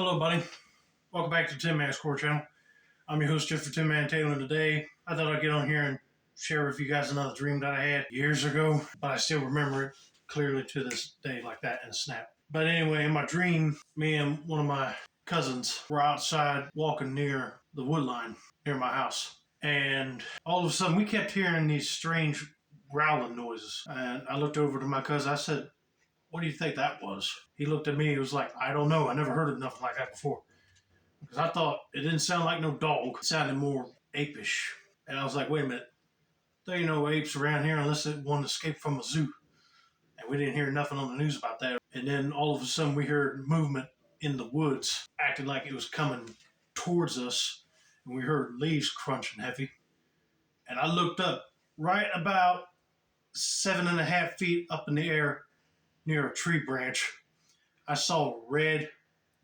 Hello, buddy. Welcome back to Tin Man's Core Channel. I'm your host, Jeffrey Tin Man Taylor, and today I thought I'd get on here and share with you guys another dream that I had years ago, but I still remember it clearly to this day, like that in a snap. But anyway, in my dream, me and one of my cousins were outside walking near the wood line near my house, and all of a sudden we kept hearing these strange growling noises. And I looked over to my cousin. I said, "What do you think that was?" He looked at me. He was like, "I don't know. I never heard of nothing like that before." Because I thought it didn't sound like no dog. It sounded more apish. And I was like, wait a minute. There ain't no apes around here unless it one escaped from a zoo. And we didn't hear nothing on the news about that. And then all of a sudden we heard movement in the woods, acting like it was coming towards us. And we heard leaves crunching heavy. And I looked up right about 7.5 feet up in the air near a tree branch. I saw red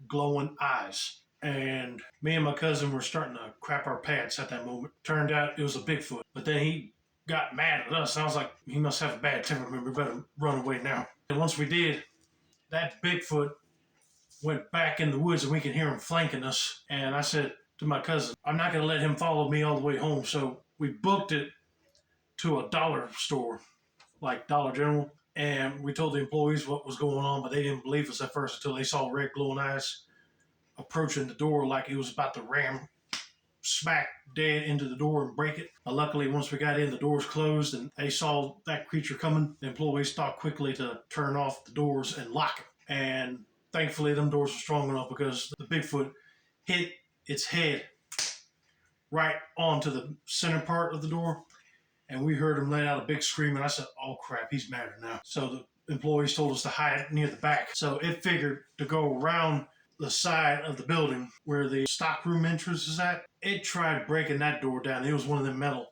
glowing eyes. And me and my cousin were starting to crap our pants at that moment. Turned out it was a Bigfoot. But then he got mad at us. And I was like, he must have a bad temperament. We better run away now. And once we did, that Bigfoot went back in the woods and we could hear him flanking us. And I said to my cousin, I'm not going to let him follow me all the way home. So we booked it to a dollar store, like Dollar General. And we told the employees what was going on, but they didn't believe us at first until they saw red glowing eyes approaching the door like he was about to ram smack dead into the door and break it. But luckily, once we got in, the doors closed and they saw that creature coming. The employees thought quickly to turn off the doors and lock them. And thankfully, them doors were strong enough because the Bigfoot hit its head right onto the center part of the door. And we heard him let out a big scream. And I said, oh crap, he's madder now. So the employees told us to hide near the back. So it figured to go around the side of the building where the stockroom entrance is at. It tried breaking that door down. It was one of the metal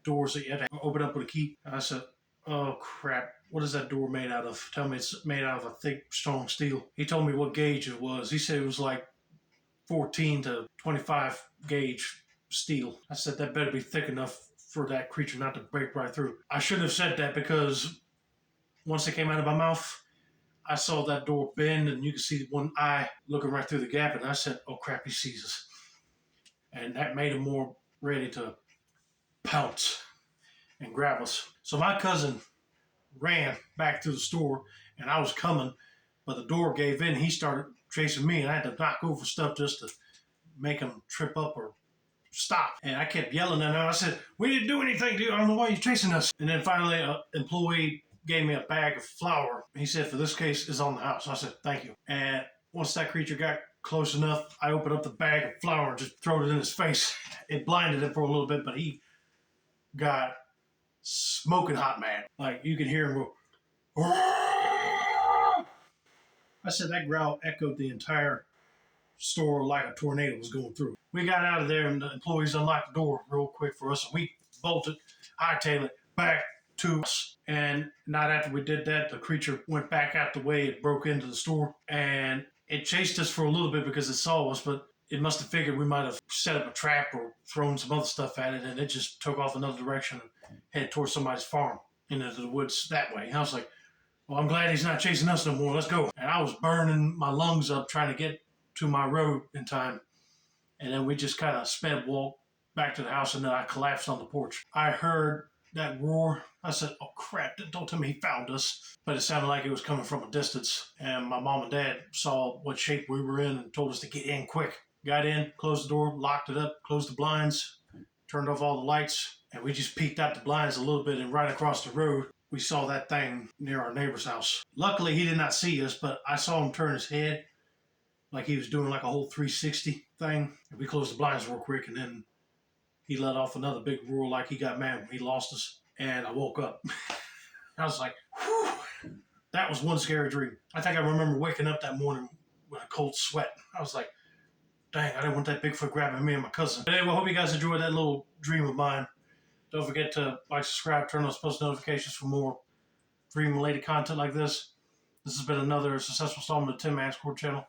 doors that you had to open up with a key. And I said, oh crap, what is that door made out of? Tell me it's made out of a thick, strong steel. He told me what gauge it was. He said it was like 14 to 25 gauge steel. I said that better be thick enough for that creature not to break right through. I shouldn't have said that because once it came out of my mouth, I saw that door bend and you could see one eye looking right through the gap. And I said, oh crap, he sees us. And that made him more ready to pounce and grab us. So my cousin ran back to the store and I was coming, but the door gave in. He started chasing me and I had to knock over stuff just to make him trip up or stop. And I kept yelling at him. I said, we didn't do anything, dude. I don't know why you're chasing us. And then finally an employee gave me a bag of flour. He said, for this case, it's on the house. I said, thank you. And once that creature got close enough, I opened up the bag of flour and just threw it in his face. It blinded him for a little bit, but he got smoking hot mad. Like, you could hear him go, "Argh!" I said that growl echoed the entire store like a tornado was going through. We got out of there and the employees unlocked the door real quick for us. And we bolted, hightailed it back to us. And not after we did that, the creature went back out the way it broke into the store. And it chased us for a little bit because it saw us, but it must have figured we might have set up a trap or thrown some other stuff at it. And it just took off another direction and headed towards somebody's farm into the woods that way. And I was like, well, I'm glad he's not chasing us no more. Let's go. And I was burning my lungs up trying to get to my road in time. And then we just kind of sped walk back to the house and then I collapsed on the porch. I heard that roar. I said, oh crap, don't tell me he found us. But it sounded like it was coming from a distance. And my mom and dad saw what shape we were in and told us to get in quick. Got in, closed the door, locked it up, closed the blinds, turned off all the lights, and we just peeked out the blinds a little bit, and right across the road, we saw that thing near our neighbor's house. Luckily, he did not see us, but I saw him turn his head like he was doing like a whole 360 thing. And we closed the blinds real quick, and then he let off another big roar like he got mad when he lost us. And I woke up. I was like, whew, that was one scary dream. I think I remember waking up that morning with a cold sweat. I was like, dang, I didn't want that Bigfoot grabbing me and my cousin. But anyway, I hope you guys enjoyed that little dream of mine. Don't forget to like, subscribe, turn on post notifications for more dream-related content like this. This has been another successful installment of Tin Man's Core Channel.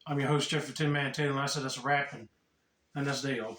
I'm your host, Jeffrey Tin Man Taylor, and I said that's a wrap, and that's day, y'all.